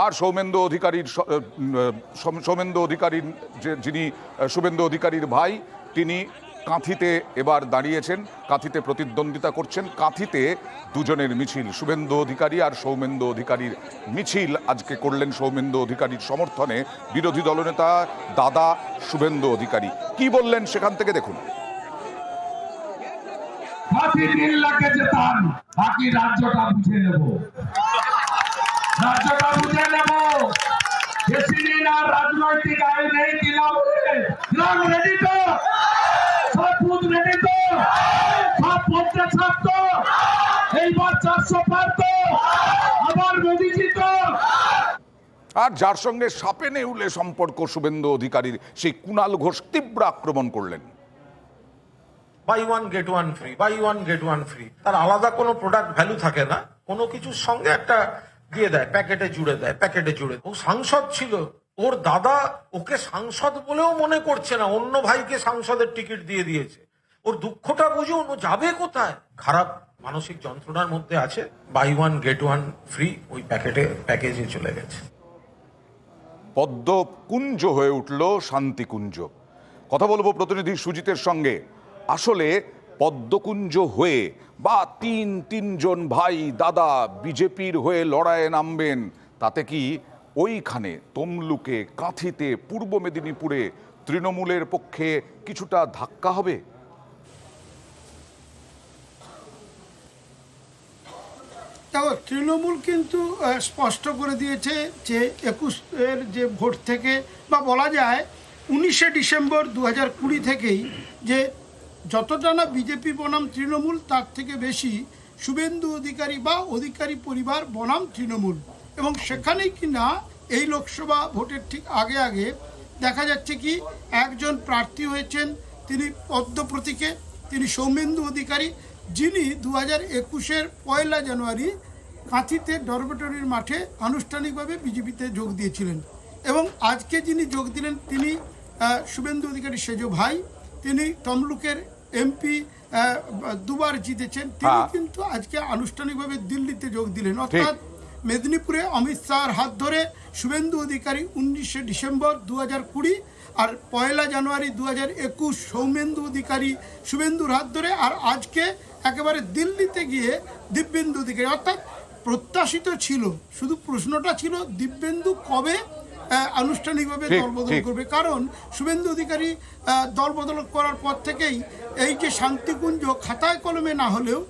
আর সৌমেন্দু অধিকারীর সৌমেন্দু অধিকারীর যিনি শুভেন্দু অধিকারীর ভাই, তিনি কাঁথিতে এবার দাঁড়িয়েছেন, কাঁথিতে প্রতিদ্বন্দ্বিতা করছেন। কাঁথিতে দুজনের মিছিল, শুভেন্দু অধিকারী আর সৌমেন্দু অধিকারীর মিছিল আজকে করলেন সৌমেন্দু অধিকারীর সমর্থনে বিরোধী দলনেতা দাদা শুভেন্দু অধিকারী। কি বললেন সেখান থেকে দেখুন। বাকি রাজ্যটা বুঝে নেব, রাজ্যটা বুঝে নেব। বেশি দিন আর রাজনৈতিক আয় নেই তৃণমূলে। গ্রাম রেডি তো, সব বুথ রেডি তো, সব 50 তো, এইবার 400 পার তো, আবার মোদিজি তো। আর যার সঙ্গে সাপে নেউলে সম্পর্ক শুভেন্দু অধিকারীর, সেই কুণাল ঘোষ তীব্র আক্রমণ করলেন। Buy one get one free, buy one get one free, তার আলাদা কোনো প্রোডাক্ট ভ্যালু থাকে না, কোনো কিছুর সঙ্গে একটা দিয়ে দেয়, প্যাকেটে জুড়ে দেয়, প্যাকেটে জুড়ে। ও সাংসদ ছিল, ওর দাদা ওকে সাংসদ বলেও মনে করছে না, অন্য ভাইকে সাংসদের টিকিট দিয়ে দিয়েছে। ওর দুঃখটা বুঝুন, ও যাবে কোথায়? খারাপ মানসিক যন্ত্রণার মধ্যে আছে। Buy one get one free ওই প্যাকেজে চলে গেছে। পদ্মকুঞ্জ হয়ে উঠল শান্তিকুঞ্জ। কথা বলবো প্রতিনিধি সুজিতের সঙ্গে। আসলে পদ্মকুঞ্জ হয়ে বা তিনজন ভাই দাদা বিজেপির হয়ে লড়াইয়ে নামবেন, তাতে কি ওইখানে তমলুকে, কাঁথিতে, পূর্ব মেদিনীপুরে তৃণমূলের পক্ষে কিছুটা ধাক্কা হবে? দেখো, তৃণমূল কিন্তু স্পষ্ট করে দিয়েছে যে 21-এর যে ভোট থেকে, বা বলা যায় 19শে ডিসেম্বর 2020 থেকেই, যে যতটা না বিজেপি বনাম তৃণমূল, তার থেকে বেশি শুভেন্দু অধিকারী বা অধিকারী পরিবার বনাম তৃণমূল। এবং সেখানেই কিনা এই লোকসভা ভোটের ঠিক আগে আগে দেখা যাচ্ছে কি একজন প্রার্থী হয়েছেন, তিনি পদ্ম প্রতীকে, তিনি সৌমেন্দু অধিকারী, যিনি 2021-এর 1 জানুয়ারি কাঁথিতে ডরমেটরির মাঠে আনুষ্ঠানিকভাবে বিজেপিতে যোগ দিয়েছিলেন। এবং আজকে যিনি যোগ দিলেন তিনি শুভেন্দু অধিকারী সেজ ভাই, তিনি তমলুকের এমপি দুবার জিতেছেন, তিনি কিন্তু আজকে আনুষ্ঠানিকভাবে দিল্লিতে যোগ দিলেন। অর্থাৎ মেদিনীপুরে অমিত শাহর হাত ধরে শুভেন্দু অধিকারী 19শে ডিসেম্বর 2020, আর 1 জানুয়ারি 2021 সৌমেন্দু অধিকারী শুভেন্দুর হাত ধরে, আর আজকে একেবারে দিল্লিতে গিয়ে দিব্যেন্দু অধিকারী। অর্থাৎ প্রত্যাশিত ছিল, শুধু প্রশ্নটা ছিল দিব্যেন্দু কবে আনুষ্ঠানিকভাবে দলবদল করবে। কারণ শুভেন্দু অধিকারী দলবদল করার পর থেকেই এই যে শান্তিকুঞ্জ খাতায় কলমে না হলেও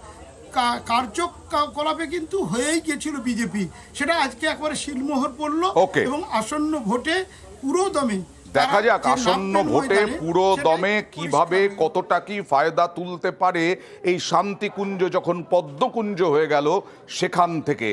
কার্যকলাপে কিন্তু হয়েই গেছিল বিজেপি, সেটা আজকে একবারে শিলমোহর পড়লো। এবং আসন্ন ভোটে পুরো দমে দেখা যাক আসন্ন ভোটে পুরো দমে কিভাবে কতটা কি ফায়দা তুলতে পারে এই শান্তিকুঞ্জ যখন পদ্মকুঞ্জ হয়ে গেল সেখান থেকে।